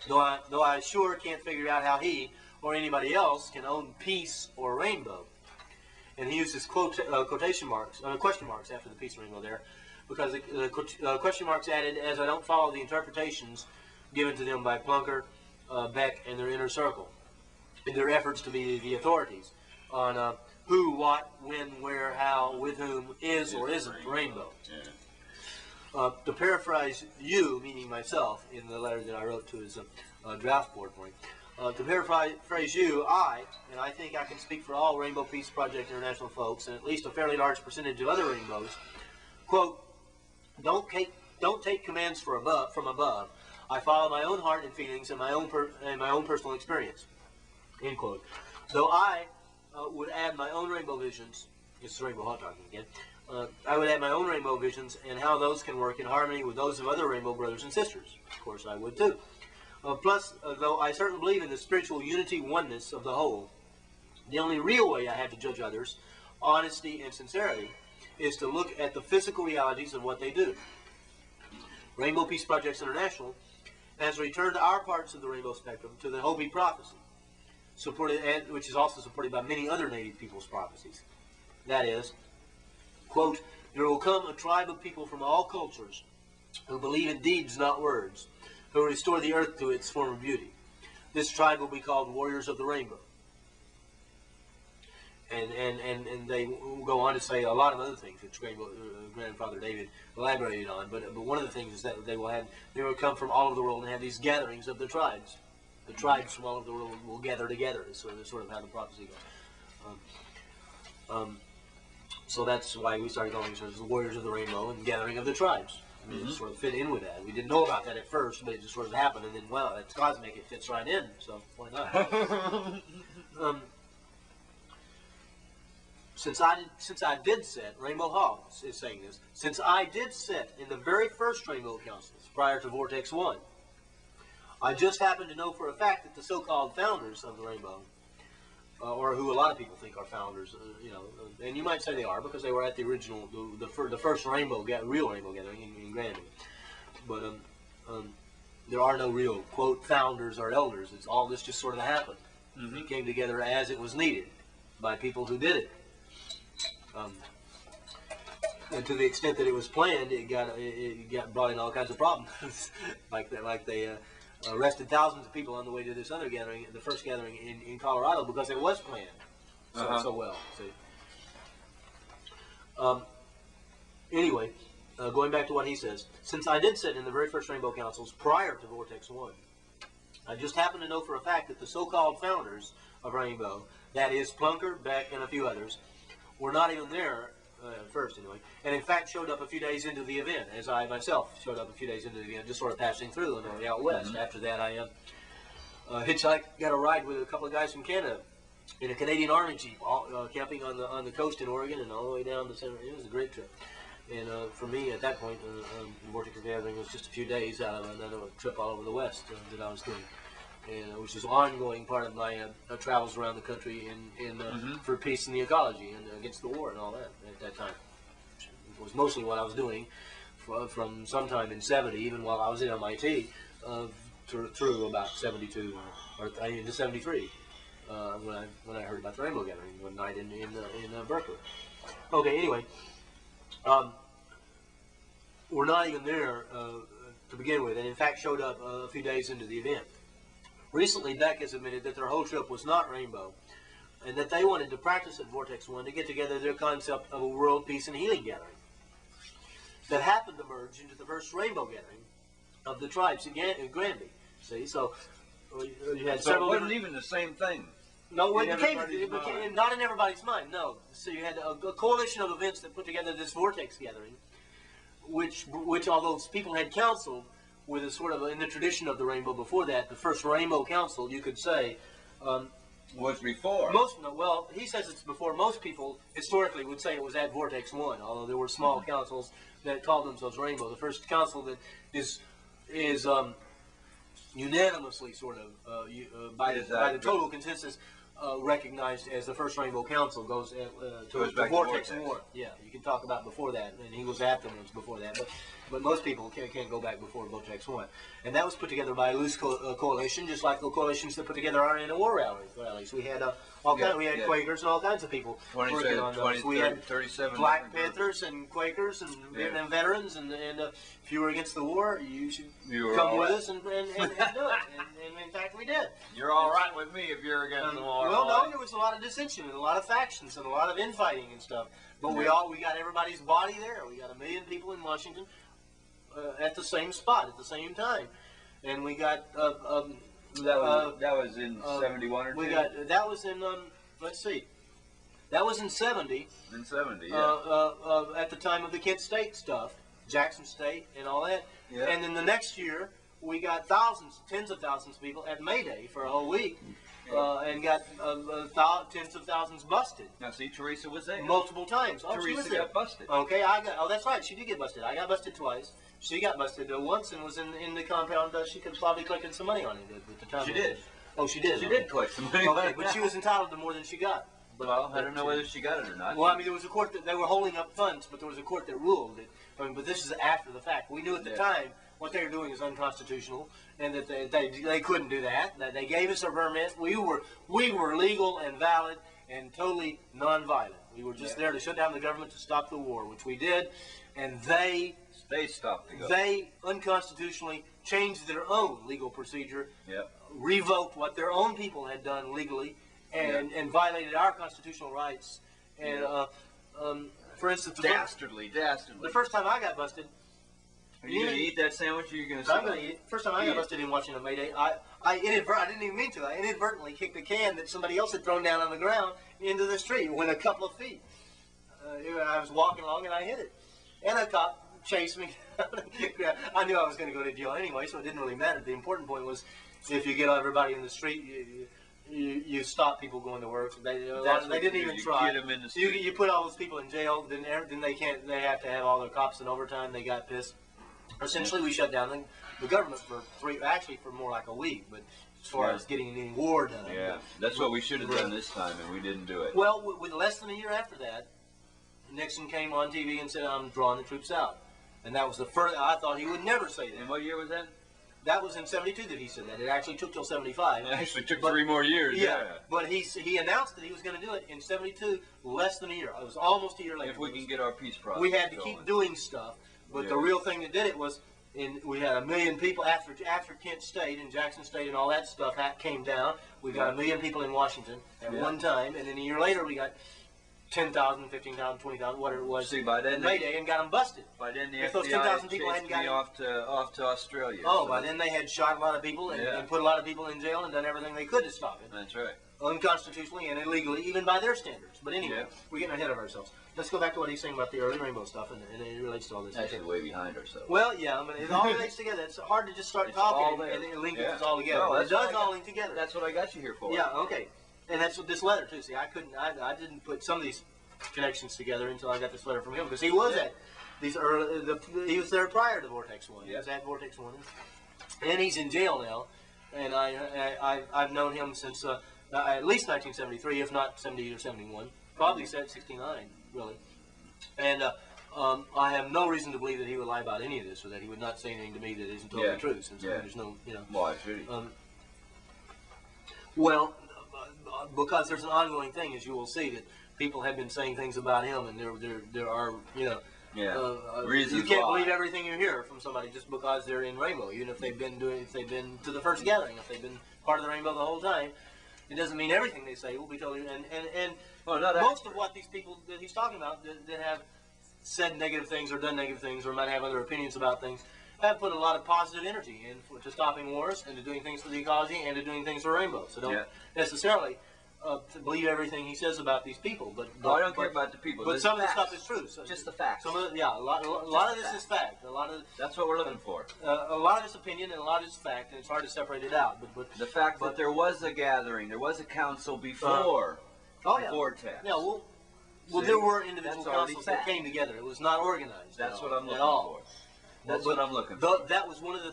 though I sure can't figure out how he or anybody else can own peace or rainbow. And he uses quotation marks, question marks after the peace and rainbow there, because the question marks added as I don't follow the interpretations given to them by Plunker, Beck, and their inner circle in their efforts to be the authorities on who, what, when, where, how, with whom is or isn't rainbow. To paraphrase you, meaning myself, in the letter that I wrote to his draft board for him, to paraphrase you, and I think I can speak for all Rainbow Peace Project International folks, and at least a fairly large percentage of other rainbows, quote, don't take commands from above. I follow my own heart and feelings and my own personal experience, end quote. Though I would add my own rainbow visions, it's Rainbow Hot talking again, I would add my own rainbow visions and how those can work in harmony with those of other rainbow brothers and sisters. Of course I would too. Plus, though I certainly believe in the spiritual unity oneness of the whole, the only real way I have to judge others, honesty and sincerity, is to look at the physical realities of what they do. Rainbow Peace Projects International has returned to our parts of the rainbow spectrum to the Hopi prophecy, which is also supported by many other native people's prophecies. That is, quote, there will come a tribe of people from all cultures who believe in deeds, not words, who will restore the earth to its former beauty. This tribe will be called Warriors of the Rainbow. And they will go on to say a lot of other things which Grandfather David elaborated on. But one of the things is that they will come from all over the world and have these gatherings of the tribes. The tribes from all over the world will gather together. Is sort of how the prophecy goes. So that's why we started calling ourselves the Warriors of the Rainbow and Gathering of the Tribes. I mean, it sort of fit in with that. We didn't know about that at first, but it just sort of happened. And then, well, it's cosmic. It fits right in. So why not? Since I did sit, Rainbow Hall is saying this, since I did sit in the very first Rainbow Councils prior to Vortex 1, I just happen to know for a fact that the so-called founders of the Rainbow, or who a lot of people think are founders, and you might say they are because they were at the original, the first real Rainbow gathering in Granby. But there are no real, quote, founders or elders. It's all this just sort of happened. It came together as it was needed by people who did it. And to the extent that it was planned, it got brought in all kinds of problems, like they arrested thousands of people on the way to this other gathering, the first gathering in Colorado, because it was planned so well. See. Anyway, going back to what he says, since I did sit in the very first Rainbow Councils prior to Vortex 1, I just happen to know for a fact that the so-called founders of Rainbow, that is Plunker, Beck, and a few others, were not even there at first anyway, and in fact showed up a few days into the event, as I myself showed up a few days into the event, just sort of passing through on the way out west. After that, I hitchhiked, got a ride with a couple of guys from Canada in a Canadian Army Jeep, camping on the coast in Oregon and all the way down to Center. It was a great trip. And for me, at that point, the Vortex Gathering was just a few days out of another trip all over the West that I was doing. And which is an ongoing part of my travels around the country for peace and the ecology and against the war and all that at that time. It was mostly what I was doing from sometime in '70, even while I was at MIT, through about '72 or into '73 when I heard about the Rainbow Gathering one night in Berkeley. Okay, anyway, we're not even there to begin with, and in fact showed up a few days into the event. Recently, Beck has admitted that their whole trip was not rainbow, and that they wanted to practice at Vortex 1 to get together their concept of a world peace and healing gathering that happened to merge into the first rainbow gathering of the tribes in Granby. See, so you had several. It wasn't even the same thing. No, it became not in everybody's mind. No, so you had a coalition of events that put together this Vortex gathering, which although people had counseled with a sort of, in the tradition of the rainbow before that, the first Rainbow Council, you could say, was before. Well, he says it's before. Most people historically would say it was at Vortex 1, although there were small councils that called themselves Rainbow. The first council that is unanimously sort of by the total consensus recognized as the first Rainbow Council goes to back to Vortex Vortex. War. Yeah, you can talk about before that, and he was at the ones before that, but most people can't go back before Vortex 1. And that was put together by a loose coalition, just like the coalitions that put together our anti-war rallies. We had we had Quakers and all kinds of people working on those. We had 37 Black Panthers and Quakers and Vietnam veterans, and if you were against the war, you should come with us and do it. And in fact, we did. You're all right with me if you're against the war. Well, no, there was a lot of dissension and a lot of factions and a lot of infighting and stuff. But we got everybody's body there. We got 1 million people in Washington at the same spot at the same time, and we got that was in 71 or 2? That was in let's see, that was in 70. In 70, yeah. At the time of the Kent State stuff, Jackson State and all that. Yeah. And then the next year we got tens of thousands of people at May Day for a whole week. And got tens of thousands busted. Now, see, Teresa was there. Multiple times. Oh, Teresa she was there. got busted. Okay, that's right. She did get busted. I got busted twice. She got busted once and was in the compound. She could probably collected some money on it at the time. She did. Oh, she did. She did collect some money. Okay, but she was entitled to more than she got. Well, I don't know whether she got it or not. Well, I mean, there was a court that they were holding up funds, but there was a court that ruled it. I mean, but this is after the fact. We knew at the time what they were doing is unconstitutional, and that they couldn't do that. That they gave us a permit. We were legal and valid and totally nonviolent. We were just there to shut down the government to stop the war, which we did, and they stopped the government. They unconstitutionally changed their own legal procedure, Yep. revoked what their own people had done legally, and violated our constitutional rights. And for instance, dastardly. The first time I got busted. Are you going to eat that sandwich, or are you going to I'm going to eat it. First time I got busted in Washington May Day, I didn't even mean to. I inadvertently kicked a can that somebody else had thrown down on the ground into the street. It went a couple of feet. I was walking along and I hit it. And a cop chased me. I knew I was going to go to jail anyway, so it didn't really matter. The important point was if you get everybody in the street, you stop people going to work. They didn't even try. Get them in the street. You put all those people in jail, then they can't. They have to have all their cops in overtime. They got pissed. Essentially, we shut down the government for for more like a week, but as far as getting any war done. Yeah, that's what we should have done this time, and we didn't do it. Well, with less than a year after that, Nixon came on TV and said, "I'm drawing the troops out," and that was the first. I thought he would never say that. And what year was that? That was in '72 that he said that. It actually took till '75. It actually took 3 more years. Yeah, but he announced that he was going to do it in '72, less than a year. It was almost a year later. If we can get our peace process we had to going. keep doing stuff. But the real thing that did it was, we had 1 million people after Kent State and Jackson State and all that stuff came down. We got 1 million people in Washington at one time, and then a year later we got 10,000, 15,000, 20,000, whatever it was. See, by then May Day, and got them busted. By then the if those FBI 10,000 people hadn't chased me got off to Australia. Oh, so by then they had shot a lot of people and put a lot of people in jail and done everything they could to stop it. That's right. Unconstitutionally and illegally, even by their standards. But anyway, we're getting ahead of ourselves. Let's go back to what he's saying about the early rainbow stuff, and it relates to all this. Actually, way behind ourselves. Well, yeah, I mean, it all relates together. It's hard to just start talking and link it all together. No, it does all link together. That's what I got you here for. Yeah, okay. And that's what this letter, too. See, I didn't put some of these connections together until I got this letter from him, because he was at these he was there prior to Vortex 1. He was at Vortex 1. And he's in jail now. And I've known him since at least 1973, if not 70 or 71. Probably said 69, really. And I have no reason to believe that he would lie about any of this, or that he would not say anything to me that isn't totally true, since there's no, Why should he? Well, because there's an ongoing thing, as you will see, that people have been saying things about him, and there are, reasons you can't why. believe everything you hear from somebody just because they're in Rainbow, even if they've been to the first gathering, if they've been part of the Rainbow the whole time. It doesn't mean everything they say will be totally. And most of what these people that he's talking about that have said negative things or done negative things or might have other opinions about things have put a lot of positive energy to stopping wars and to doing things for the ecology and to doing things for Rainbow. So don't necessarily to believe everything he says about these people. But I don't care about the people. But some of the stuff is true. So just the facts. Some of a lot of this is fact. That's what we're looking for. A lot of it's opinion and a lot of it's fact, and it's hard to separate it out. But the fact that there was a gathering, there was a council before Vortex. Yeah, well, there were individual councils that came together. It was not organized. That's what I'm looking for. That's what I'm looking for. That was one of the